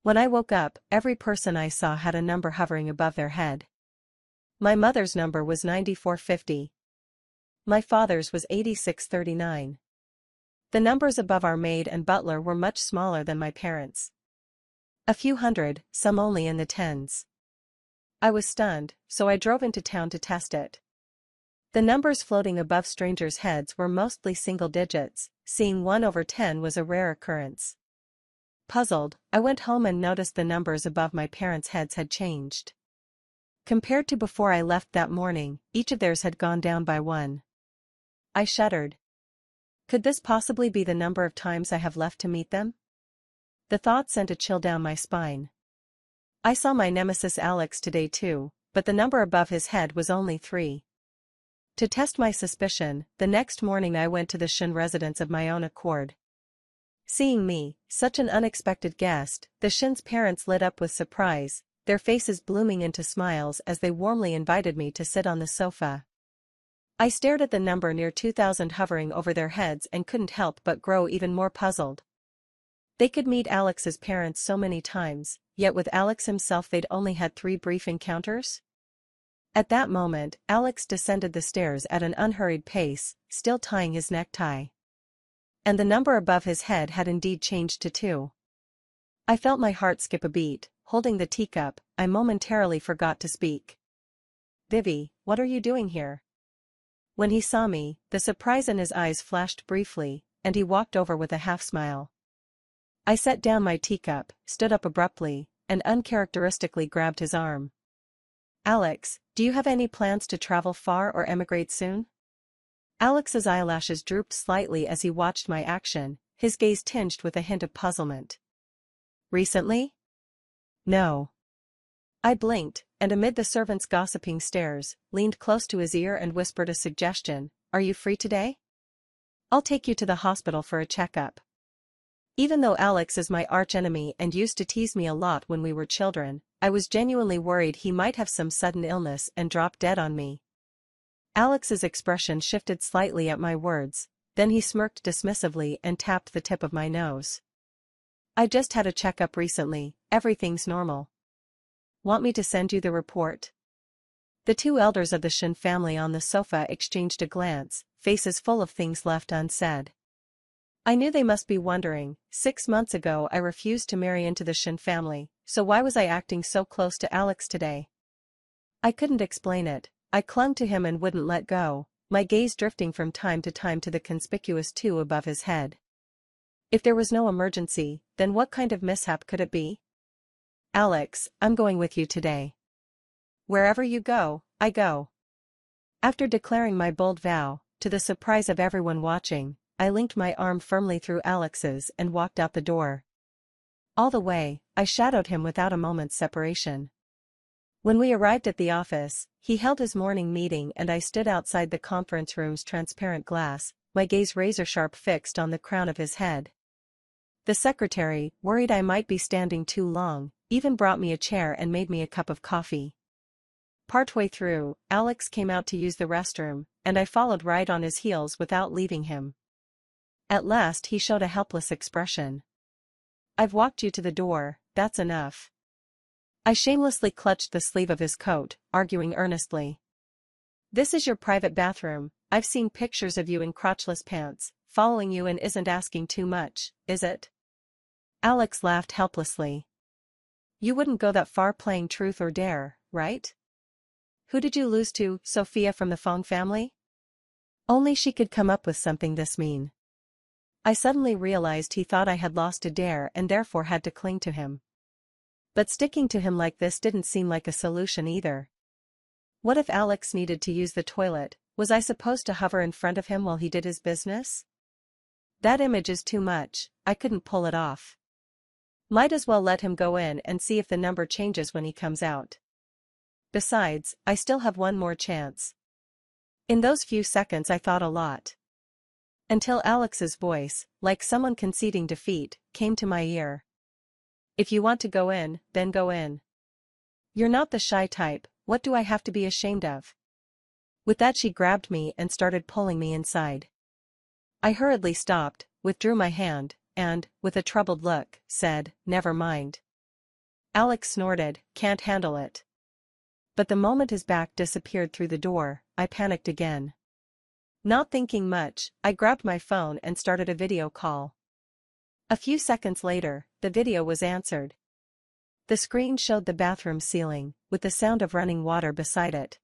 When I woke up, every person I saw had a number hovering above their head. My mother's number was 9450. My father's was 8639. The numbers above our maid and butler were much smaller than my parents'. A few hundred, some only in the tens. I was stunned, so I drove into town to test it. The numbers floating above strangers' heads were mostly single digits. Seeing 1 over 10 was a rare occurrence. Puzzled, I went home and noticed the numbers above my parents' heads had changed. Compared to before I left that morning, each of theirs had gone down by 1. I shuddered. Could this possibly be the number of times I have left to meet them? The thought sent a chill down my spine. I saw my nemesis Alex today too, but the number above his head was only 3. To test my suspicion, the next morning I went to the Shin residence of my own accord. Seeing me, such an unexpected guest, the Shin's parents lit up with surprise, their faces blooming into smiles as they warmly invited me to sit on the sofa. I stared at the number near 2000 hovering over their heads and couldn't help but grow even more puzzled. They could meet Alex's parents so many times, yet with Alex himself they'd only had 3 brief encounters? At that moment, Alex descended the stairs at an unhurried pace, still tying his necktie. And the number above his head had indeed changed to 2. I felt my heart skip a beat. Holding the teacup, I momentarily forgot to speak. "Vivi, what are you doing here?" When he saw me, the surprise in his eyes flashed briefly, and he walked over with a half-smile. I set down my teacup, stood up abruptly, and uncharacteristically grabbed his arm. "Alex, do you have any plans to travel far or emigrate soon?" Alex's eyelashes drooped slightly as he watched my action, his gaze tinged with a hint of puzzlement. "Recently? No." I blinked, and amid the servants' gossiping stares, leaned close to his ear and whispered a suggestion. "Are you free today? I'll take you to the hospital for a checkup." Even though Alex is my archenemy and used to tease me a lot when we were children, I was genuinely worried he might have some sudden illness and drop dead on me. Alex's expression shifted slightly at my words, then he smirked dismissively and tapped the tip of my nose. "I just had a checkup recently, everything's normal. Want me to send you the report?" The 2 elders of the Shin family on the sofa exchanged a glance, faces full of things left unsaid. I knew they must be wondering, 6 months ago I refused to marry into the Shin family, so why was I acting so close to Alex today? I couldn't explain it. I clung to him and wouldn't let go, my gaze drifting from time to time to the conspicuous 2 above his head. If there was no emergency, then what kind of mishap could it be? "Alex, I'm going with you today. Wherever you go, I go." After declaring my bold vow, to the surprise of everyone watching, I linked my arm firmly through Alex's and walked out the door. All the way, I shadowed him without a moment's separation. When we arrived at the office, he held his morning meeting and I stood outside the conference room's transparent glass, my gaze razor-sharp fixed on the crown of his head. The secretary, worried I might be standing too long, even brought me a chair and made me a cup of coffee. Partway through, Alex came out to use the restroom, and I followed right on his heels without leaving him. At last he showed a helpless expression. "I've walked you to the door, that's enough." I shamelessly clutched the sleeve of his coat, arguing earnestly. "This is your private bathroom. I've seen pictures of you in crotchless pants. Following you in isn't asking too much, is it?" Alex laughed helplessly. "You wouldn't go that far playing truth or dare, right? Who did you lose to, Sophia from the Fong family?" Only she could come up with something this mean. I suddenly realized he thought I had lost a dare and therefore had to cling to him. But sticking to him like this didn't seem like a solution either. What if Alex needed to use the toilet? Was I supposed to hover in front of him while he did his business? That image is too much, I couldn't pull it off. Might as well let him go in and see if the number changes when he comes out. Besides, I still have one more chance. In those few seconds I thought a lot. Until Alex's voice, like someone conceding defeat, came to my ear. "If you want to go in, then go in. You're not the shy type, what do I have to be ashamed of?" With that she grabbed me and started pulling me inside. I hurriedly stopped, withdrew my hand, and, with a troubled look, said, "Never mind. Alex snorted, "Can't handle it." But the moment his back disappeared through the door, I panicked again. Not thinking much, I grabbed my phone and started a video call. A few seconds later, the video was answered. The screen showed the bathroom ceiling, with the sound of running water beside it.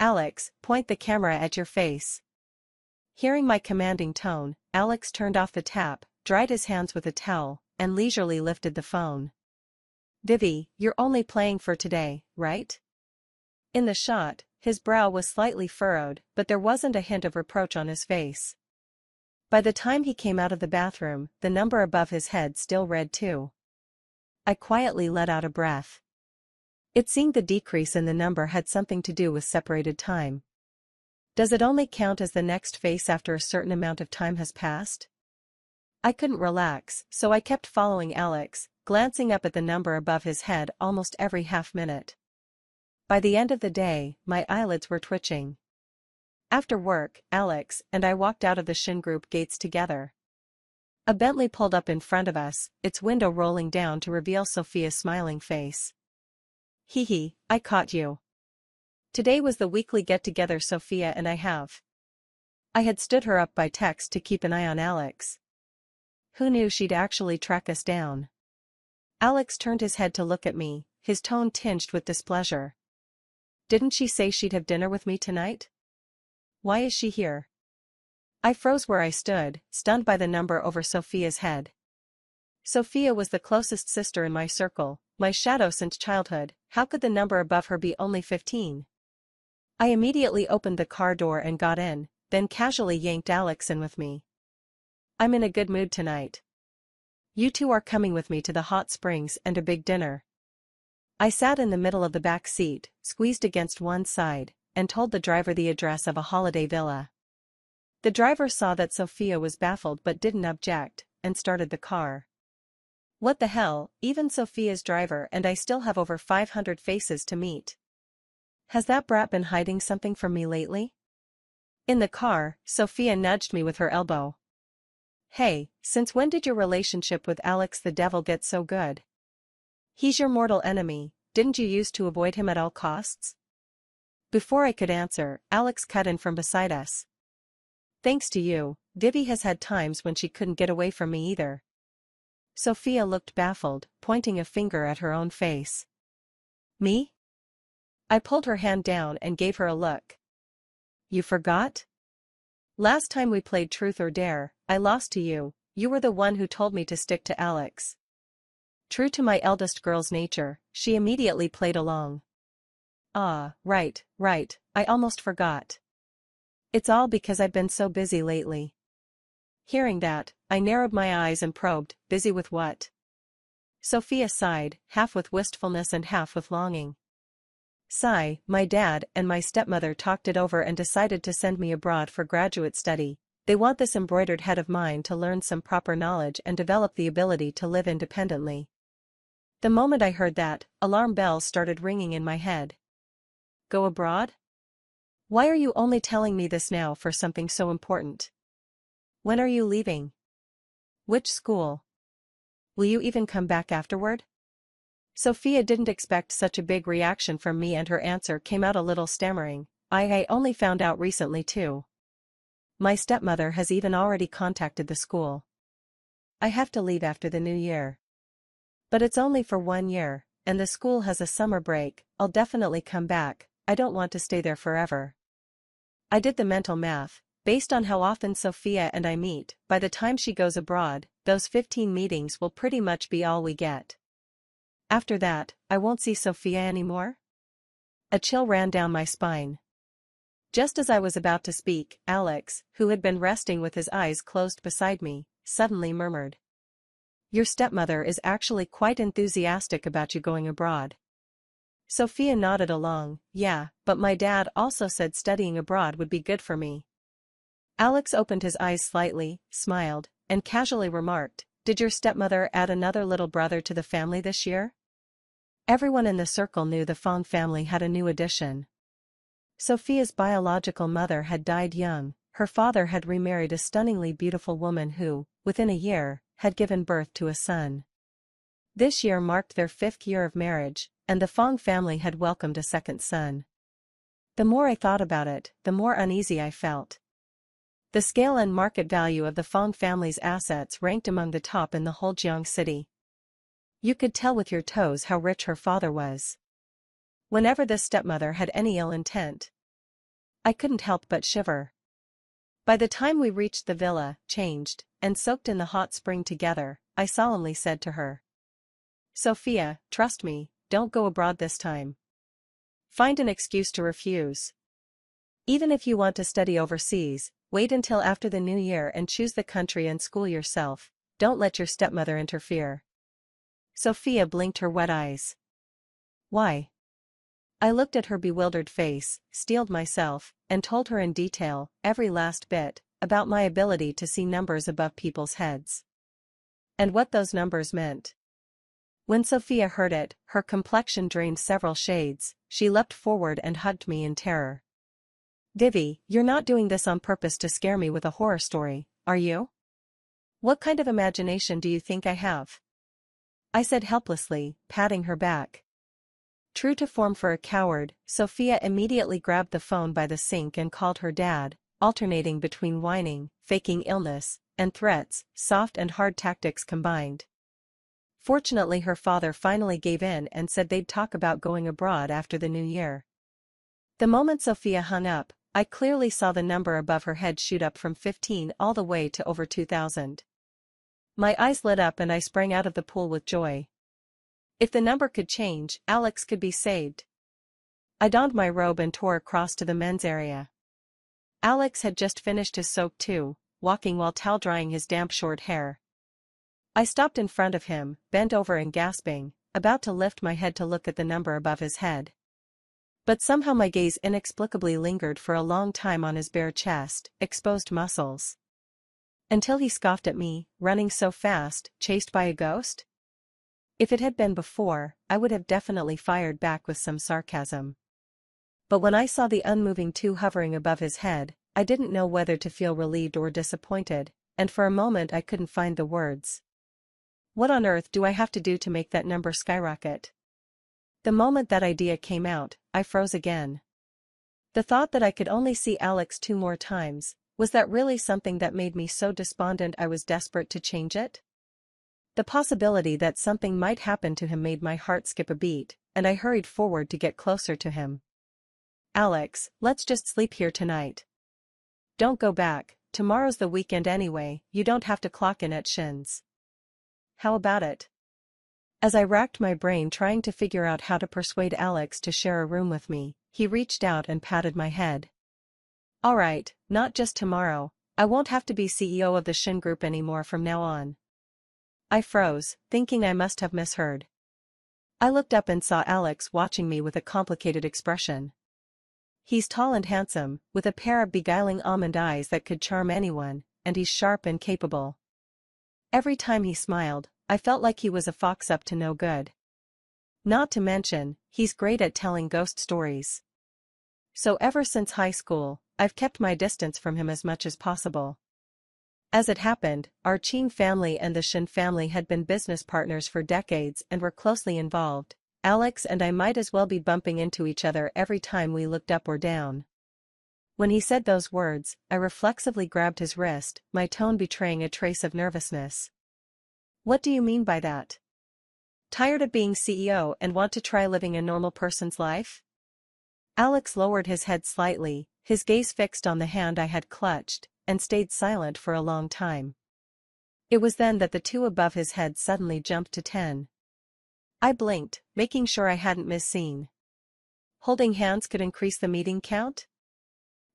"Alex, point the camera at your face." Hearing my commanding tone, Alex turned off the tap, dried his hands with a towel, and leisurely lifted the phone. "Vivi, you're only playing for today, right?" In the shot, his brow was slightly furrowed, but there wasn't a hint of reproach on his face. By the time he came out of the bathroom, the number above his head still read 2. I quietly let out a breath. It seemed the decrease in the number had something to do with separated time. Does it only count as the next face after a certain amount of time has passed? I couldn't relax, so I kept following Alex, glancing up at the number above his head almost every half-minute. By the end of the day, my eyelids were twitching. After work, Alex and I walked out of the Shin Group gates together. A Bentley pulled up in front of us, its window rolling down to reveal Sophia's smiling face. "Hee hee, I caught you." Today was the weekly get-together Sophia and I have. I had stood her up by text to keep an eye on Alex. Who knew she'd actually track us down? Alex turned his head to look at me, his tone tinged with displeasure. "Didn't she say she'd have dinner with me tonight? Why is she here?" I froze where I stood, stunned by the number over Sophia's head. Sophia was the closest sister in my circle, my shadow since childhood. How could the number above her be only 15? I immediately opened the car door and got in, then casually yanked Alex in with me. "I'm in a good mood tonight. You two are coming with me to the hot springs and a big dinner." I sat in the middle of the back seat, squeezed against one side, and told the driver the address of a holiday villa. The driver saw that Sophia was baffled but didn't object, and started the car. What the hell, even Sophia's driver and I still have over 500 faces to meet. Has that brat been hiding something from me lately? In the car, Sophia nudged me with her elbow. "Hey, since when did your relationship with Alex the Devil get so good? He's your mortal enemy, didn't you used to avoid him at all costs?" Before I could answer, Alex cut in from beside us. "Thanks to you, Vivi has had times when she couldn't get away from me either." Sophia looked baffled, pointing a finger at her own face. "Me?" I pulled her hand down and gave her a look. "You forgot? Last time we played Truth or Dare, I lost to you. You were the one who told me to stick to Alex." True to my eldest girl's nature, she immediately played along. "Ah, right, I almost forgot. It's all because I've been so busy lately." Hearing that, I narrowed my eyes and probed, "Busy with what?" Sophia sighed, half with wistfulness and half with longing. "Sigh, my dad and my stepmother talked it over and decided to send me abroad for graduate study. They want this embroidered head of mine to learn some proper knowledge and develop the ability to live independently." The moment I heard that, alarm bells started ringing in my head. Go abroad? Why are you only telling me this now for something so important? When are you leaving? Which school? Will you even come back afterward? Sophia didn't expect such a big reaction from me and her answer came out a little stammering. I only found out recently too. My stepmother has even already contacted the school. I have to leave after the new year. But it's only for 1 year, and the school has a summer break. I'll definitely come back. I don't want to stay there forever. I did the mental math. Based on how often Sophia and I meet, by the time she goes abroad, those 15 meetings will pretty much be all we get. After that, I won't see Sophia anymore? A chill ran down my spine. Just as I was about to speak, Alex, who had been resting with his eyes closed beside me, suddenly murmured. "Your stepmother is actually quite enthusiastic about you going abroad." Sophia nodded along. "Yeah, but my dad also said studying abroad would be good for me." Alex opened his eyes slightly, smiled, and casually remarked, "Did your stepmother add another little brother to the family this year?" Everyone in the circle knew the Fong family had a new addition. Sophia's biological mother had died young. Her father had remarried a stunningly beautiful woman who, within a year, had given birth to a son. This year marked their 5th year of marriage, and the Fong family had welcomed a second son. The more I thought about it, the more uneasy I felt. The scale and market value of the Fong family's assets ranked among the top in the whole Jiang city. You could tell with your toes how rich her father was. Whenever this stepmother had any ill intent, I couldn't help but shiver. By the time we reached the villa, changed, and soaked in the hot spring together, I solemnly said to her, "Sophia, trust me, don't go abroad this time. Find an excuse to refuse. Even if you want to study overseas, wait until after the new year and choose the country and school yourself. Don't let your stepmother interfere." Sophia blinked her wet eyes. "Why?" I looked at her bewildered face, steeled myself, and told her in detail, every last bit, about my ability to see numbers above people's heads. And what those numbers meant. When Sophia heard it, her complexion drained several shades, she leapt forward and hugged me in terror. "Vivi, you're not doing this on purpose to scare me with a horror story, are you? What kind of imagination do you think I have?" I said helplessly, patting her back. True to form for a coward, Sophia immediately grabbed the phone by the sink and called her dad, alternating between whining, faking illness, and threats, soft and hard tactics combined. Fortunately, her father finally gave in and said they'd talk about going abroad after the new year. The moment Sophia hung up, I clearly saw the number above her head shoot up from 15 all the way to over 2,000. My eyes lit up and I sprang out of the pool with joy. If the number could change, Alex could be saved. I donned my robe and tore across to the men's area. Alex had just finished his soak too, walking while towel drying his damp short hair. I stopped in front of him, bent over and gasping, about to lift my head to look at the number above his head. But somehow my gaze inexplicably lingered for a long time on his bare chest, exposed muscles. Until he scoffed at me, running so fast, chased by a ghost? If it had been before, I would have definitely fired back with some sarcasm. But when I saw the unmoving 2 hovering above his head, I didn't know whether to feel relieved or disappointed, and for a moment I couldn't find the words. What on earth do I have to do to make that number skyrocket? The moment that idea came out, I froze again. The thought that I could only see Alex 2 more times, was that really something that made me so despondent I was desperate to change it? The possibility that something might happen to him made my heart skip a beat, and I hurried forward to get closer to him. "Alex, let's just sleep here tonight. Don't go back, tomorrow's the weekend anyway, you don't have to clock in at Shin's. How about it?" As I racked my brain trying to figure out how to persuade Alex to share a room with me, he reached out and patted my head. "All right, not just tomorrow, I won't have to be CEO of the Shin Group anymore from now on." I froze, thinking I must have misheard. I looked up and saw Alex watching me with a complicated expression. He's tall and handsome, with a pair of beguiling almond eyes that could charm anyone, and he's sharp and capable. Every time he smiled, I felt like he was a fox up to no good. Not to mention, he's great at telling ghost stories. So ever since high school, I've kept my distance from him as much as possible. As it happened, our Qing family and the Shin family had been business partners for decades and were closely involved. Alex and I might as well be bumping into each other every time we looked up or down. When he said those words, I reflexively grabbed his wrist, my tone betraying a trace of nervousness. "What do you mean by that? Tired of being CEO and want to try living a normal person's life?" Alex lowered his head slightly, his gaze fixed on the hand I had clutched, and stayed silent for a long time. It was then that the 2 above his head suddenly jumped to 10. I blinked, making sure I hadn't misseen. Holding hands could increase the meeting count?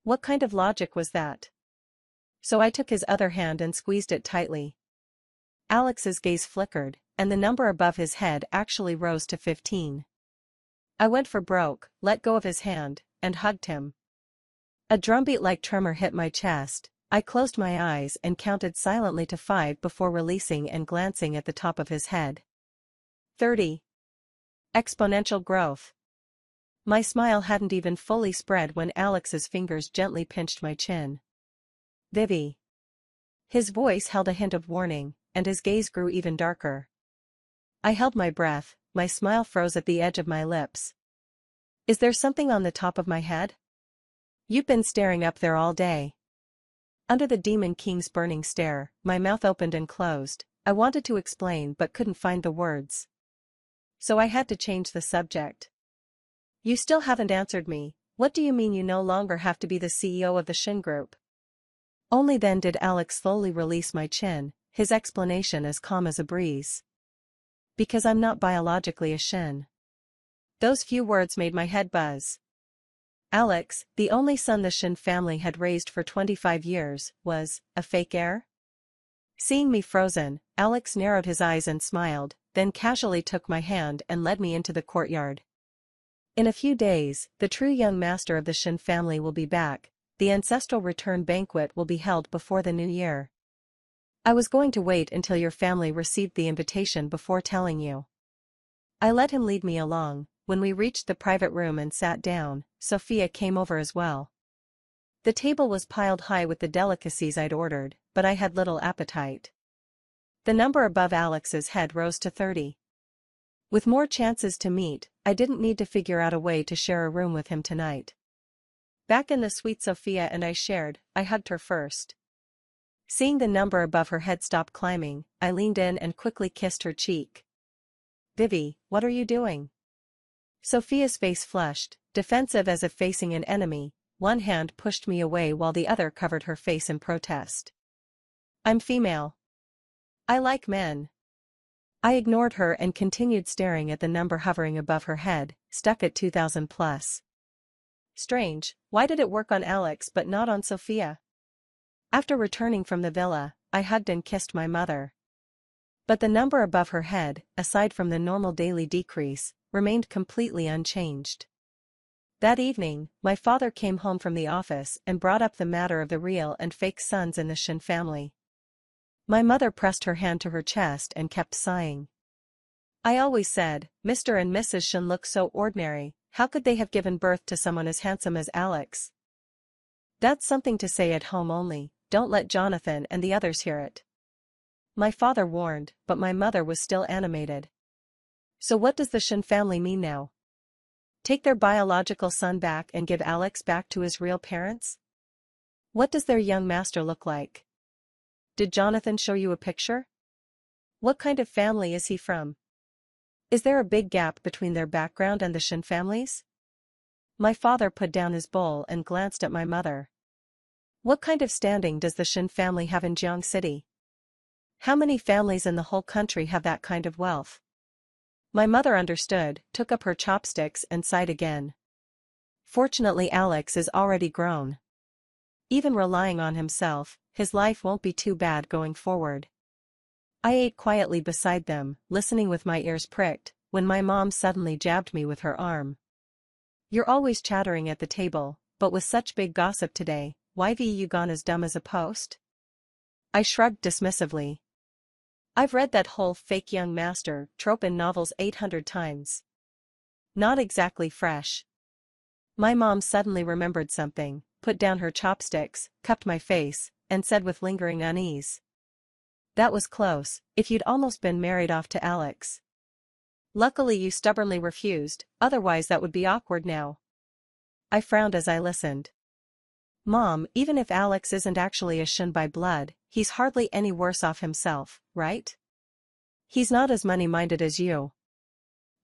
What kind of logic was that? So I took his other hand and squeezed it tightly. Alex's gaze flickered, and the number above his head actually rose to 15. I went for broke, let go of his hand, and hugged him. A drumbeat-like tremor hit my chest. I closed my eyes and counted silently to 5 before releasing and glancing at the top of his head. 30. Exponential growth. My smile hadn't even fully spread when Alex's fingers gently pinched my chin. "Vivi." His voice held a hint of warning, and his gaze grew even darker. I held my breath, my smile froze at the edge of my lips. Is there something on the top of my head? You've been staring up there all day. Under the Demon King's burning stare, my mouth opened and closed. I wanted to explain but couldn't find the words. So I had to change the subject. You still haven't answered me. What do you mean you no longer have to be the CEO of the Shin Group? Only then did Alex slowly release my chin, his explanation as calm as a breeze. Because I'm not biologically a Shin. Those few words made my head buzz. Alex, the only son the Shin family had raised for 25 years, was a fake heir? Seeing me frozen, Alex narrowed his eyes and smiled, then casually took my hand and led me into the courtyard. In a few days, the true young master of the Shin family will be back. The ancestral return banquet will be held before the new year. I was going to wait until your family received the invitation before telling you. I let him lead me along. When we reached the private room and sat down, Sophia came over as well. The table was piled high with the delicacies I'd ordered, but I had little appetite. The number above Alex's head rose to 30. With more chances to meet, I didn't need to figure out a way to share a room with him tonight. Back in the suite Sophia and I shared, I hugged her first. Seeing the number above her head stop climbing, I leaned in and quickly kissed her cheek. Vivi, what are you doing? Sophia's face flushed, defensive as if facing an enemy. One hand pushed me away while the other covered her face in protest. I'm female. I like men. I ignored her and continued staring at the number hovering above her head, stuck at 2000 plus. Strange, why did it work on Alex but not on Sophia? After returning from the villa, I hugged and kissed my mother. But the number above her head, aside from the normal daily decrease, remained completely unchanged. That evening, my father came home from the office and brought up the matter of the real and fake sons in the Shin family. My mother pressed her hand to her chest and kept sighing. I always said, Mr. and Mrs. Shin look so ordinary, how could they have given birth to someone as handsome as Alex? That's something to say at home only, don't let Jonathan and the others hear it. My father warned, but my mother was still animated. So what does the Shin family mean now? Take their biological son back and give Alex back to his real parents? What does their young master look like? Did Jonathan show you a picture? What kind of family is he from? Is there a big gap between their background and the Shin families? My father put down his bowl and glanced at my mother. What kind of standing does the Shin family have in Jiang City? How many families in the whole country have that kind of wealth? My mother understood, took up her chopsticks and sighed again. Fortunately Alex is already grown. Even relying on himself, his life won't be too bad going forward. I ate quietly beside them, listening with my ears pricked, when my mom suddenly jabbed me with her arm. You're always chattering at the table, but with such big gossip today, why be you gone as dumb as a post? I shrugged dismissively. I've read that whole fake young master trope in novels 800 times. Not exactly fresh. My mom suddenly remembered something, put down her chopsticks, cupped my face, and said with lingering unease. That was close, if you'd almost been married off to Alex. Luckily you stubbornly refused, otherwise that would be awkward now. I frowned as I listened. Mom, even if Alex isn't actually a Shin by blood, he's hardly any worse off himself, right? He's not as money-minded as you.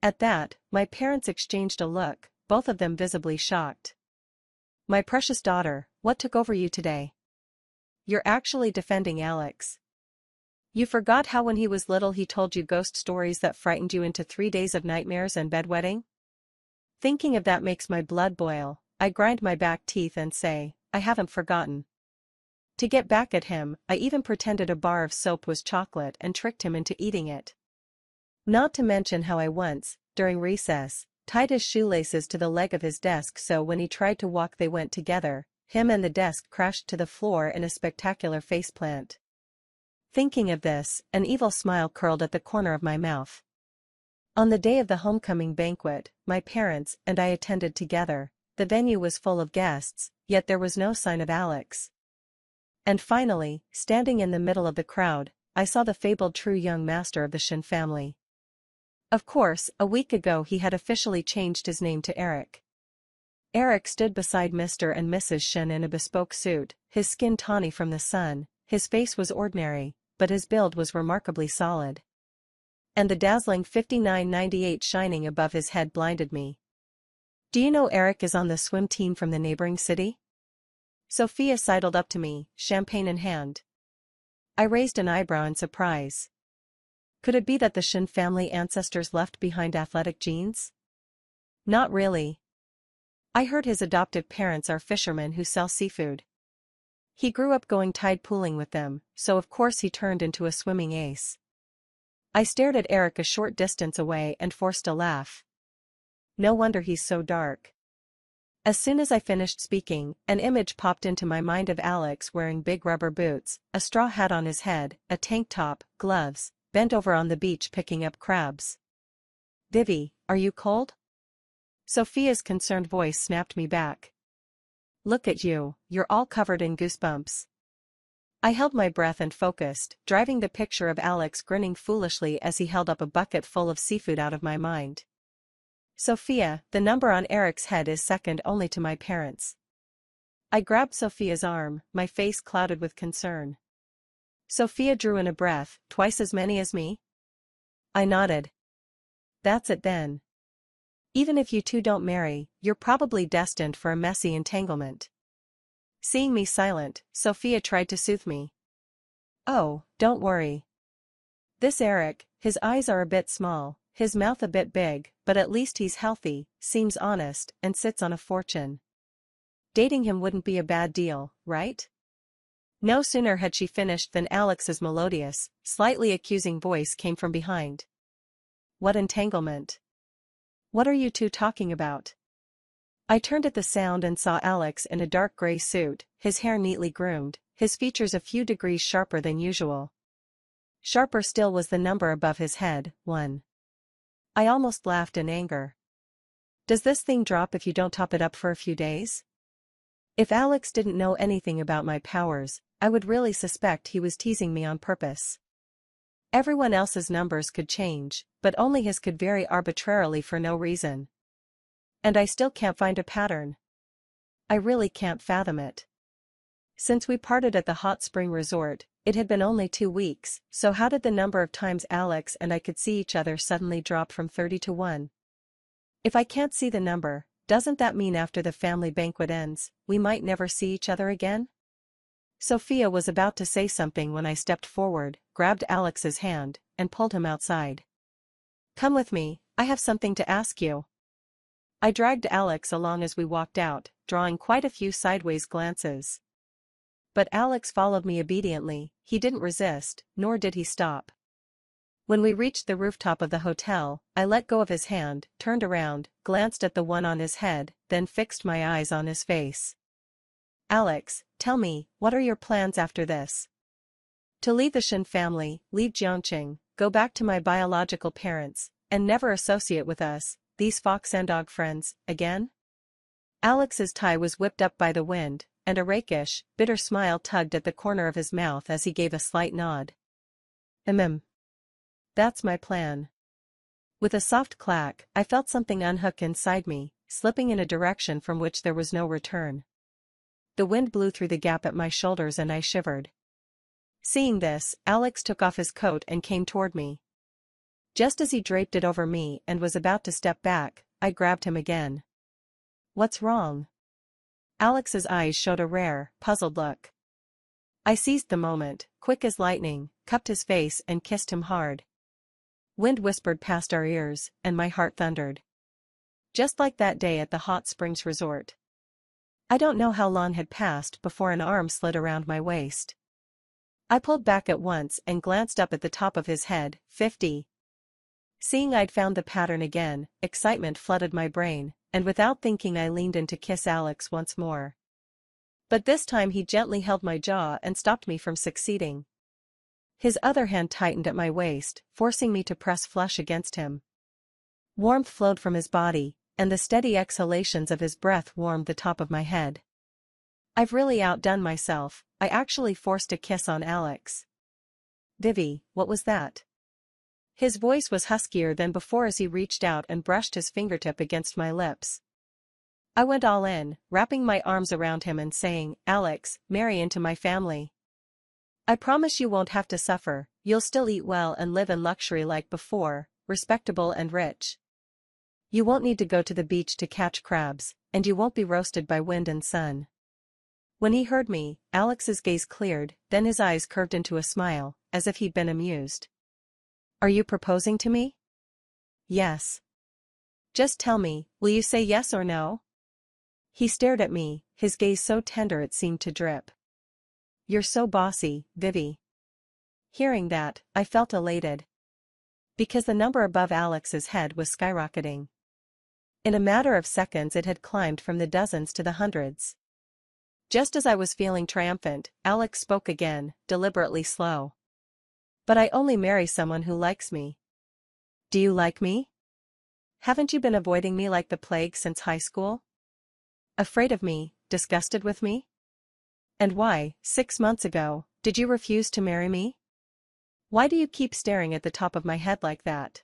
At that, my parents exchanged a look, both of them visibly shocked. My precious daughter, what took over you today? You're actually defending Alex. You forgot how when he was little he told you ghost stories that frightened you into 3 days of nightmares and bedwetting? Thinking of that makes my blood boil. I grind my back teeth and say, I haven't forgotten. To get back at him, I even pretended a bar of soap was chocolate and tricked him into eating it. Not to mention how I once, during recess, tied his shoelaces to the leg of his desk so when he tried to walk they went together. Him and the desk crashed to the floor in a spectacular faceplant. Thinking of this, an evil smile curled at the corner of my mouth. On the day of the homecoming banquet, my parents and I attended together. The venue was full of guests, yet there was no sign of Alex. And finally, standing in the middle of the crowd, I saw the fabled true young master of the Shin family. Of course, a week ago he had officially changed his name to Eric. Eric stood beside Mr. and Mrs. Shen in a bespoke suit, his skin tawny from the sun, his face was ordinary, but his build was remarkably solid. And the dazzling 5998 shining above his head blinded me. Do you know Eric is on the swim team from the neighboring city? Sophia sidled up to me, champagne in hand. I raised an eyebrow in surprise. Could it be that the Shen family ancestors left behind athletic genes? Not really. I heard his adoptive parents are fishermen who sell seafood. He grew up going tide pooling with them, so of course he turned into a swimming ace. I stared at Eric a short distance away and forced a laugh. No wonder he's so dark. As soon as I finished speaking, an image popped into my mind of Alex wearing big rubber boots, a straw hat on his head, a tank top, gloves, bent over on the beach picking up crabs. Vivi, are you cold? Sophia's concerned voice snapped me back. Look at you, you're all covered in goosebumps. I held my breath and focused, driving the picture of Alex grinning foolishly as he held up a bucket full of seafood out of my mind. Sophia, the number on Eric's head is second only to my parents. I grabbed Sophia's arm, my face clouded with concern. Sophia drew in a breath, twice as many as me? I nodded. That's it then. Even if you two don't marry, you're probably destined for a messy entanglement. Seeing me silent, Sophia tried to soothe me. Oh, don't worry. This Eric, his eyes are a bit small, his mouth a bit big, but at least he's healthy, seems honest, and sits on a fortune. Dating him wouldn't be a bad deal, right? No sooner had she finished than Alex's melodious, slightly accusing voice came from behind. What entanglement? What are you two talking about? I turned at the sound and saw Alex in a dark gray suit, his hair neatly groomed, his features a few degrees sharper than usual. Sharper still was the number above his head, 1. I almost laughed in anger. Does this thing drop if you don't top it up for a few days? If Alex didn't know anything about my powers, I would really suspect he was teasing me on purpose. Everyone else's numbers could change, but only his could vary arbitrarily for no reason. And I still can't find a pattern. I really can't fathom it. Since we parted at the hot spring resort, it had been only 2 weeks, so how did the number of times Alex and I could see each other suddenly drop from 30 to 1? If I can't see the number, doesn't that mean after the family banquet ends, we might never see each other again? Sophia was about to say something when I stepped forward, grabbed Alex's hand, and pulled him outside. Come with me, I have something to ask you. I dragged Alex along as we walked out, drawing quite a few sideways glances. But Alex followed me obediently, he didn't resist, nor did he stop. When we reached the rooftop of the hotel, I let go of his hand, turned around, glanced at the one on his head, then fixed my eyes on his face. Alex, tell me, what are your plans after this? To leave the Shen family, leave Jiangqing, go back to my biological parents, and never associate with us, these fox and dog friends, again? Alex's tie was whipped up by the wind, and a rakish, bitter smile tugged at the corner of his mouth as he gave a slight nod. That's my plan. With a soft clack, I felt something unhook inside me, slipping in a direction from which there was no return. The wind blew through the gap at my shoulders and I shivered. Seeing this, Alex took off his coat and came toward me. Just as he draped it over me and was about to step back, I grabbed him again. What's wrong? Alex's eyes showed a rare, puzzled look. I seized the moment, quick as lightning, cupped his face and kissed him hard. Wind whispered past our ears, and my heart thundered. Just like that day at the hot springs resort. I don't know how long had passed before an arm slid around my waist. I pulled back at once and glanced up at the top of his head, 50. Seeing I'd found the pattern again, excitement flooded my brain, and without thinking I leaned in to kiss Alex once more. But this time he gently held my jaw and stopped me from succeeding. His other hand tightened at my waist, forcing me to press flush against him. Warmth flowed from his body, and the steady exhalations of his breath warmed the top of my head. I've really outdone myself, I actually forced a kiss on Alex. Vivi, what was that? His voice was huskier than before as he reached out and brushed his fingertip against my lips. I went all in, wrapping my arms around him and saying, "Alex, marry into my family. I promise you won't have to suffer, you'll still eat well and live in luxury like before, respectable and rich. You won't need to go to the beach to catch crabs, and you won't be roasted by wind and sun." When he heard me, Alex's gaze cleared, then his eyes curved into a smile, as if he'd been amused. "Are you proposing to me?" "Yes." "Just tell me, will you say yes or no?" He stared at me, his gaze so tender it seemed to drip. "You're so bossy, Vivi." Hearing that, I felt elated. Because the number above Alex's head was skyrocketing. In a matter of seconds it had climbed from the dozens to the hundreds. Just as I was feeling triumphant, Alex spoke again, deliberately slow. "But I only marry someone who likes me. Do you like me? Haven't you been avoiding me like the plague since high school? Afraid of me, disgusted with me? And why, 6 months ago, did you refuse to marry me? Why do you keep staring at the top of my head like that?"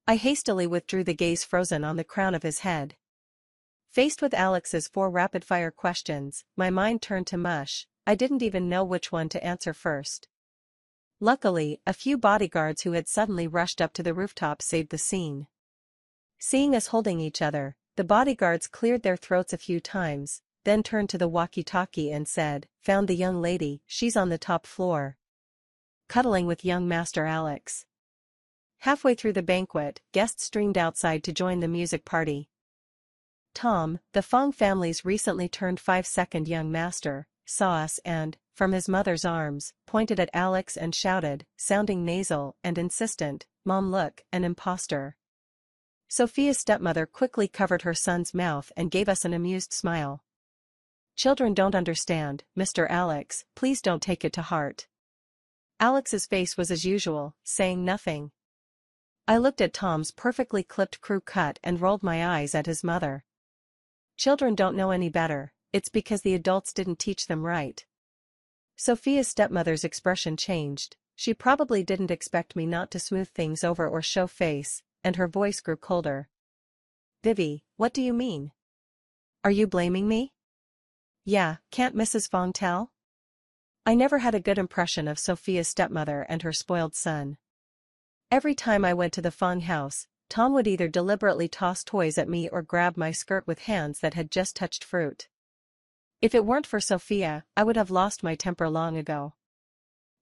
I hastily withdrew the gaze frozen on the crown of his head. Faced with Alex's 4 rapid-fire questions, my mind turned to mush. I didn't even know which one to answer first. Luckily, a few bodyguards who had suddenly rushed up to the rooftop saved the scene. Seeing us holding each other, the bodyguards cleared their throats a few times, then turned to the walkie-talkie and said, "Found the young lady, she's on the top floor. Cuddling with young Master Alex." Halfway through the banquet, guests streamed outside to join the music party. Tom, the Fong family's recently turned 5-second young master, saw us and, from his mother's arms, pointed at Alex and shouted, sounding nasal and insistent, "Mom, look, an imposter." Sophia's stepmother quickly covered her son's mouth and gave us an amused smile. "Children don't understand, Mr. Alex, please don't take it to heart." Alex's face was as usual, saying nothing. I looked at Tom's perfectly clipped crew cut and rolled my eyes at his mother. Children don't know any better, it's because the adults didn't teach them right. Sophia's stepmother's expression changed. She probably didn't expect me not to smooth things over or show face, and her voice grew colder. "Vivi, what do you mean? Are you blaming me?" "Yeah, can't Mrs. Fong tell?" I never had a good impression of Sophia's stepmother and her spoiled son. Every time I went to the Fong house, Tom would either deliberately toss toys at me or grab my skirt with hands that had just touched fruit. If it weren't for Sophia, I would have lost my temper long ago.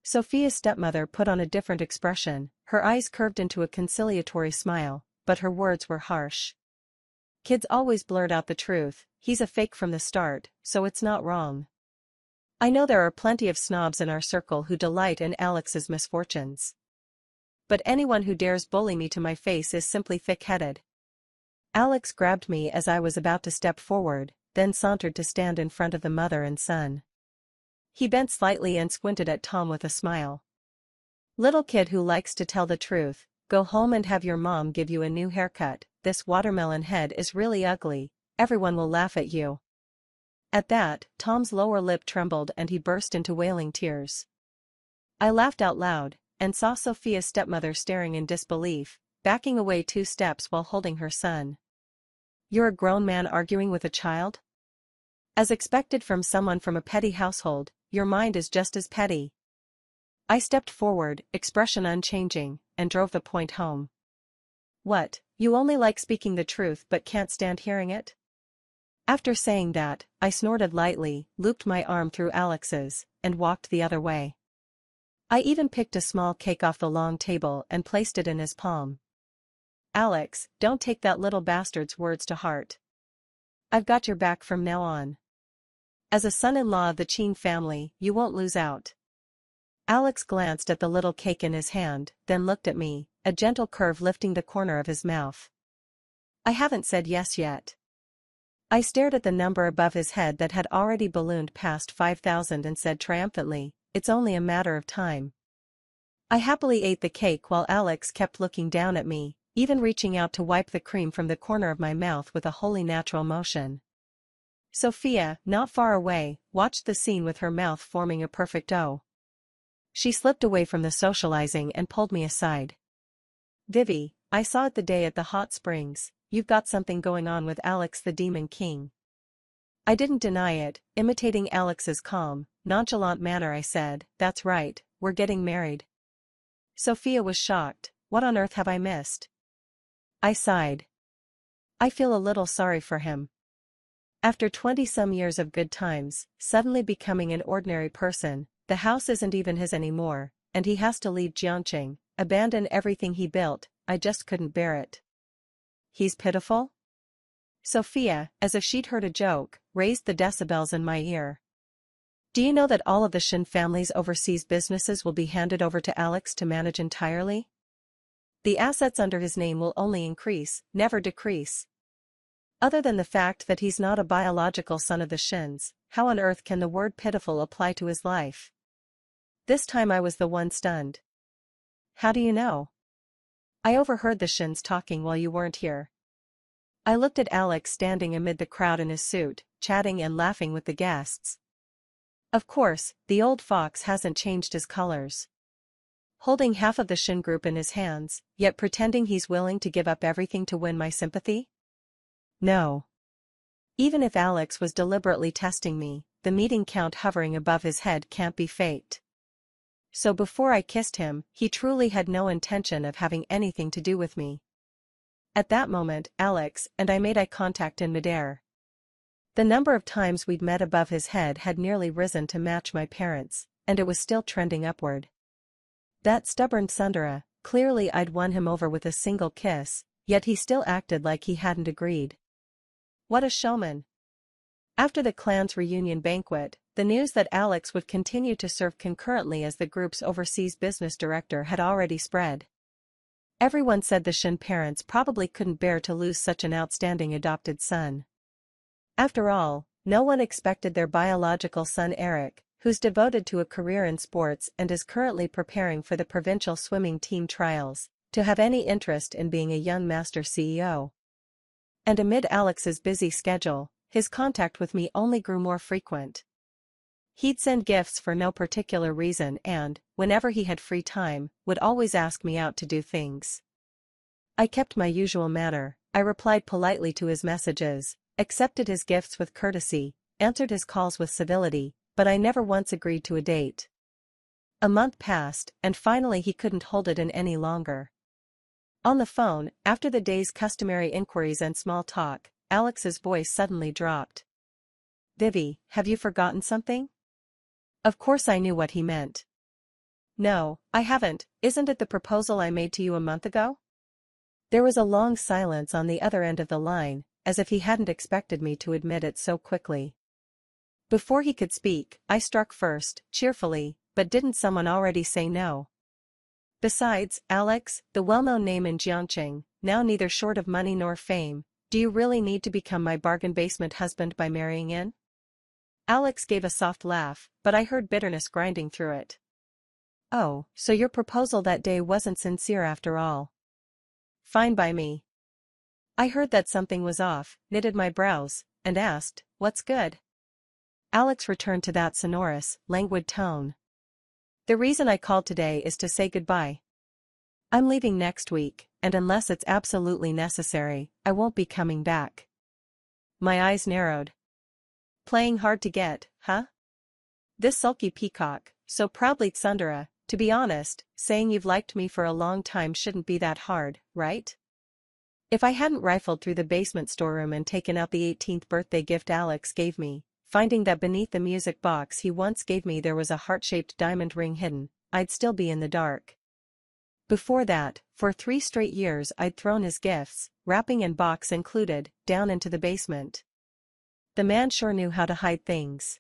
Sophia's stepmother put on a different expression, her eyes curved into a conciliatory smile, but her words were harsh. "Kids always blurt out the truth, he's a fake from the start, so it's not wrong. I know there are plenty of snobs in our circle who delight in Alex's misfortunes. But anyone who dares bully me to my face is simply thick-headed." Alex grabbed me as I was about to step forward, then sauntered to stand in front of the mother and son. He bent slightly and squinted at Tom with a smile. "Little kid who likes to tell the truth, go home and have your mom give you a new haircut, this watermelon head is really ugly, everyone will laugh at you." At that, Tom's lower lip trembled and he burst into wailing tears. I laughed out loud, and saw Sophia's stepmother staring in disbelief, backing away 2 steps while holding her son. "You're a grown man arguing with a child? As expected from someone from a petty household, your mind is just as petty." I stepped forward, expression unchanging, and drove the point home. "What, you only like speaking the truth but can't stand hearing it?" After saying that, I snorted lightly, looped my arm through Alex's, and walked the other way. I even picked a small cake off the long table and placed it in his palm. "Alex, don't take that little bastard's words to heart. I've got your back from now on. As a son-in-law of the Ching family, you won't lose out." Alex glanced at the little cake in his hand, then looked at me, a gentle curve lifting the corner of his mouth. "I haven't said yes yet." I stared at the number above his head that had already ballooned past 5,000 and said triumphantly, "It's only a matter of time." I happily ate the cake while Alex kept looking down at me, even reaching out to wipe the cream from the corner of my mouth with a wholly natural motion. Sophia, not far away, watched the scene with her mouth forming a perfect O. She slipped away from the socializing and pulled me aside. Vivi, I saw it the day at the hot springs, you've got something going on with Alex the Demon King. I didn't deny it, imitating Alex's calm, nonchalant manner I said, that's right, we're getting married. Sophia was shocked, what on earth have I missed? I sighed. I feel a little sorry for him. After 20-some years of good times, suddenly becoming an ordinary person, the house isn't even his anymore, and he has to leave Jiangqing, abandon everything he built. I just couldn't bear it. He's pitiful? Sophia, as if she'd heard a joke, raised the decibels in my ear. Do you know that all of the Shin family's overseas businesses will be handed over to Alex to manage entirely? The assets under his name will only increase, never decrease. Other than the fact that he's not a biological son of the Shins, how on earth can the word pitiful apply to his life? This time I was the one stunned. How do you know? I overheard the Shins talking while you weren't here. I looked at Alex standing amid the crowd in his suit, chatting and laughing with the guests. Of course, the old fox hasn't changed his colors. Holding half of the Shin group in his hands, yet pretending he's willing to give up everything to win my sympathy? No. Even if Alex was deliberately testing me, the meeting count hovering above his head can't be faked. So before I kissed him, he truly had no intention of having anything to do with me. At that moment, Alex and I made eye contact in midair. The number of times we'd met above his head had nearly risen to match my parents', and it was still trending upward. That stubborn Sundara, clearly I'd won him over with a single kiss, yet he still acted like he hadn't agreed. What a showman. After the clan's reunion banquet, the news that Alex would continue to serve concurrently as the group's overseas business director had already spread. Everyone said the Shin parents probably couldn't bear to lose such an outstanding adopted son. After all, no one expected their biological son Eric, who's devoted to a career in sports and is currently preparing for the provincial swimming team trials, to have any interest in being a young master CEO. And amid Alex's busy schedule, his contact with me only grew more frequent. He'd send gifts for no particular reason and, whenever he had free time, would always ask me out to do things. I kept my usual manner, I replied politely to his messages, accepted his gifts with courtesy, answered his calls with civility, but I never once agreed to a date. A month passed, and finally he couldn't hold it in any longer. On the phone, after the day's customary inquiries and small talk, Alex's voice suddenly dropped. Vivi, have you forgotten something? Of course I knew what he meant. No, I haven't, isn't it the proposal I made to you a month ago? There was a long silence on the other end of the line, as if he hadn't expected me to admit it so quickly. Before he could speak, I struck first, cheerfully, but didn't someone already say no? Besides, Alex, the well-known name in Jiangqing, now neither short of money nor fame, do you really need to become my bargain basement husband by marrying in? Alex gave a soft laugh, but I heard bitterness grinding through it. Oh, so your proposal that day wasn't sincere after all. Fine by me. I heard that something was off, knitted my brows, and asked, what's good? Alex returned to that sonorous, languid tone. The reason I called today is to say goodbye. I'm leaving next week, and unless it's absolutely necessary, I won't be coming back. My eyes narrowed. Playing hard to get, huh? This sulky peacock, so proudly tsundere, to be honest, saying you've liked me for a long time shouldn't be that hard, right? If I hadn't rifled through the basement storeroom and taken out the 18th birthday gift Alex gave me, finding that beneath the music box he once gave me there was a heart-shaped diamond ring hidden, I'd still be in the dark. Before that, for 3 straight years I'd thrown his gifts, wrapping and box included, down into the basement. The man sure knew how to hide things.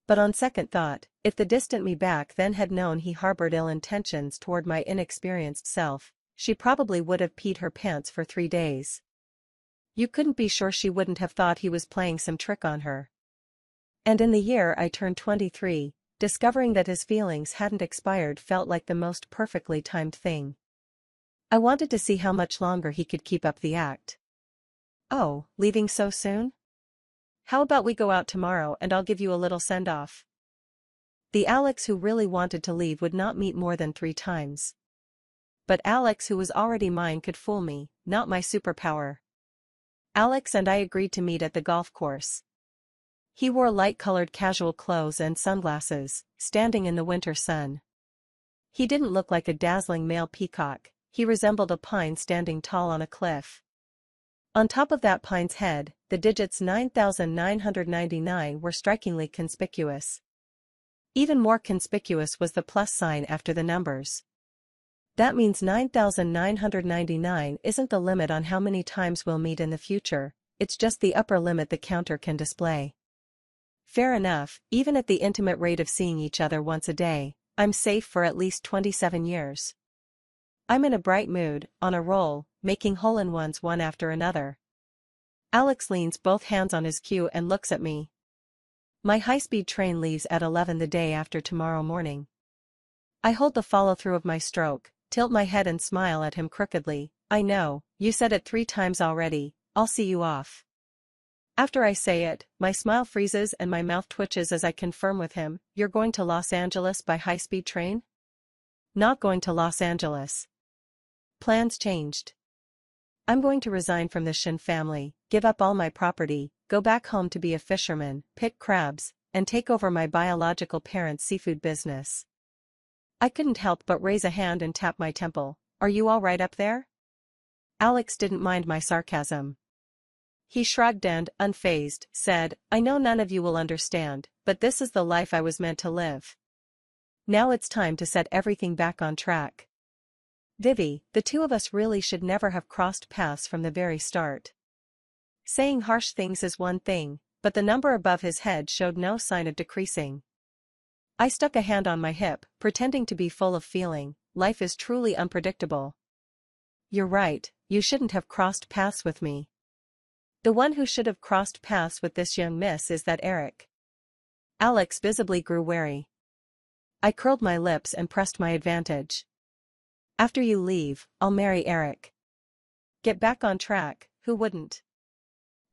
But on second thought, if the distant me back then had known he harbored ill intentions toward my inexperienced self, she probably would have peed her pants for 3 days. You couldn't be sure she wouldn't have thought he was playing some trick on her. And in the year I turned 23, discovering that his feelings hadn't expired felt like the most perfectly timed thing. I wanted to see how much longer he could keep up the act. Oh, leaving so soon? How about we go out tomorrow and I'll give you a little send-off? The Alex who really wanted to leave would not meet more than 3 times. but Alex, who was already mine, could fool me, not my superpower. Alex and I agreed to meet at the golf course. He wore light-colored casual clothes and sunglasses, standing in the winter sun. He didn't look like a dazzling male peacock, he resembled a pine standing tall on a cliff. On top of that pine's head, the digits 9,999 were strikingly conspicuous. Even more conspicuous was the plus sign after the numbers. That means 9,999 isn't the limit on how many times we'll meet in the future, it's just the upper limit the counter can display. Fair enough, even at the intimate rate of seeing each other once a day, I'm safe for at least 27 years. I'm in a bright mood, on a roll, making hole-in-ones one after another. Alex leans both hands on his cue and looks at me. My high-speed train leaves at 11 the day after tomorrow morning. I hold the follow-through of my stroke, tilt my head and smile at him crookedly. I know, you said it 3 times already, I'll see you off. After I say it, my smile freezes and my mouth twitches as I confirm with him, you're going to Los Angeles by high-speed train? Not going to Los Angeles. Plans changed. I'm going to resign from the Shin family, give up all my property, go back home to be a fisherman, pick crabs, and take over my biological parents' seafood business. I couldn't help but raise a hand and tap my temple. Are you all right up there? Alex didn't mind my sarcasm. He shrugged and, unfazed, said, I know none of you will understand, but this is the life I was meant to live. Now it's time to set everything back on track. Vivi, the two of us really should never have crossed paths from the very start. Saying harsh things is one thing, but the number above his head showed no sign of decreasing. I stuck a hand on my hip, pretending to be full of feeling. Life is truly unpredictable. You're right, you shouldn't have crossed paths with me. The one who should have crossed paths with this young miss is that Eric. Alex visibly grew wary. I curled my lips and pressed my advantage. After you leave, I'll marry Eric. Get back on track, who wouldn't?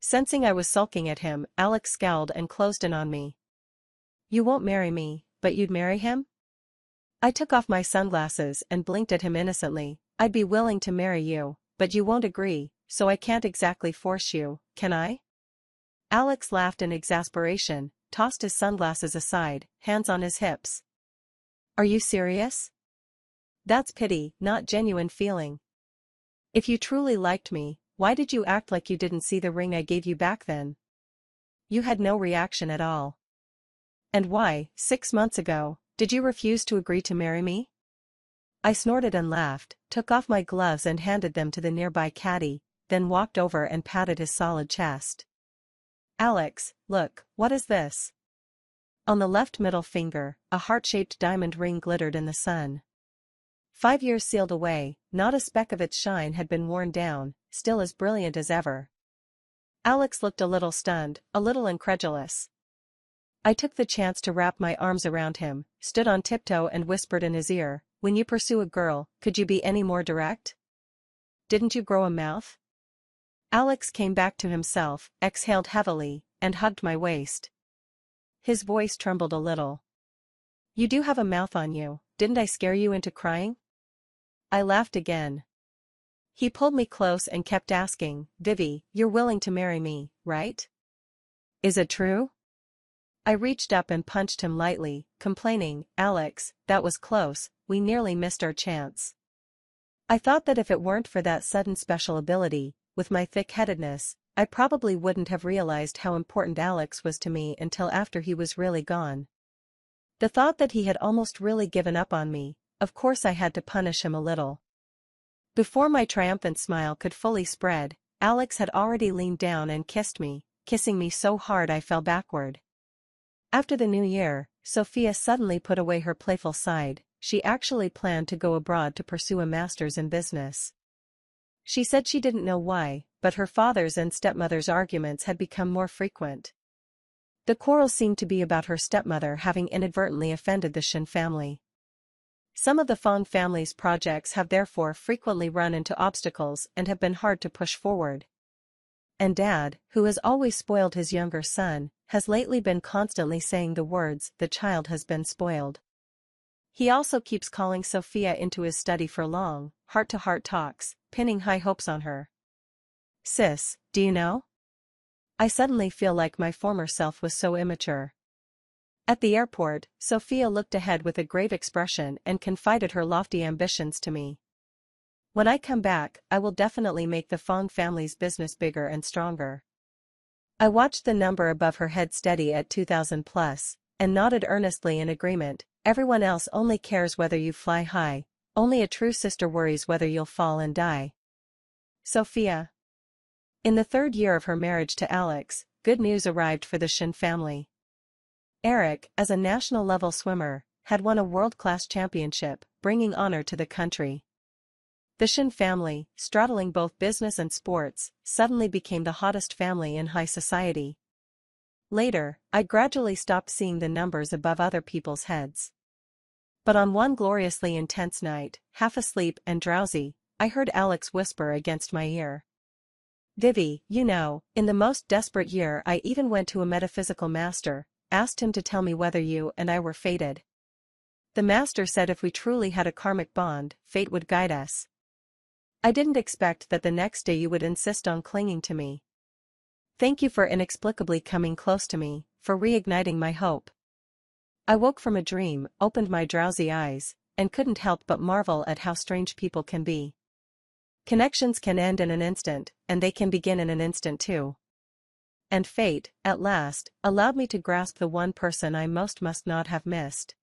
Sensing I was sulking at him, Alex scowled and closed in on me. You won't marry me, but you'd marry him? I took off my sunglasses and blinked at him innocently. I'd be willing to marry you, but you won't agree, so I can't exactly force you, can I? Alex laughed in exasperation, tossed his sunglasses aside, hands on his hips. Are you serious? That's pity, not genuine feeling. If you truly liked me, why did you act like you didn't see the ring I gave you back then? You had no reaction at all. And why, 6 months ago, did you refuse to agree to marry me? I snorted and laughed, took off my gloves and handed them to the nearby caddy, then walked over and patted his solid chest. Alex, look, what is this? On the left middle finger, a heart-shaped diamond ring glittered in the sun. 5 years sealed away, not a speck of its shine had been worn down, still as brilliant as ever. Alex looked a little stunned, a little incredulous. I took the chance to wrap my arms around him, stood on tiptoe and whispered in his ear, when you pursue a girl, could you be any more direct? Didn't you grow a mouth? Alex came back to himself, exhaled heavily, and hugged my waist. His voice trembled a little. You do have a mouth on you, didn't I scare you into crying? I laughed again. He pulled me close and kept asking, Vivi, you're willing to marry me, right? Is it true? I reached up and punched him lightly, complaining, Alex, that was close, we nearly missed our chance. I thought that if it weren't for that sudden special ability, with my thick-headedness, I probably wouldn't have realized how important Alex was to me until after he was really gone. The thought that he had almost really given up on me, of course I had to punish him a little. Before my triumphant smile could fully spread, Alex had already leaned down and kissed me, kissing me so hard I fell backward. After the new year, Sophia suddenly put away her playful side. She actually planned to go abroad to pursue a master's in business. She said she didn't know why, but her father's and stepmother's arguments had become more frequent. The quarrel seemed to be about her stepmother having inadvertently offended the Shin family. Some of the Fong family's projects have therefore frequently run into obstacles and have been hard to push forward. And Dad, who has always spoiled his younger son, has lately been constantly saying the words, the child has been spoiled. He also keeps calling Sophia into his study for long, heart-to-heart talks, pinning high hopes on her. Sis, do you know? I suddenly feel like my former self was so immature. At the airport, Sophia looked ahead with a grave expression and confided her lofty ambitions to me. When I come back, I will definitely make the Fong family's business bigger and stronger. I watched the number above her head steady at 2000 plus, and nodded earnestly in agreement. Everyone else only cares whether you fly high, only a true sister worries whether you'll fall and die. Sophia. In the third year of her marriage to Alex, good news arrived for the Shin family. Eric, as a national-level swimmer, had won a world-class championship, bringing honor to the country. The Shin family, straddling both business and sports, suddenly became the hottest family in high society. Later, I gradually stopped seeing the numbers above other people's heads. But on one gloriously intense night, half asleep and drowsy, I heard Alex whisper against my ear. "Vivi, you know, in the most desperate year I even went to a metaphysical master, asked him to tell me whether you and I were fated. The master said if we truly had a karmic bond, fate would guide us. I didn't expect that the next day you would insist on clinging to me. Thank you for inexplicably coming close to me, for reigniting my hope." I woke from a dream, opened my drowsy eyes, and couldn't help but marvel at how strange people can be. Connections can end in an instant, and they can begin in an instant too. And fate, at last, allowed me to grasp the one person I most must not have missed.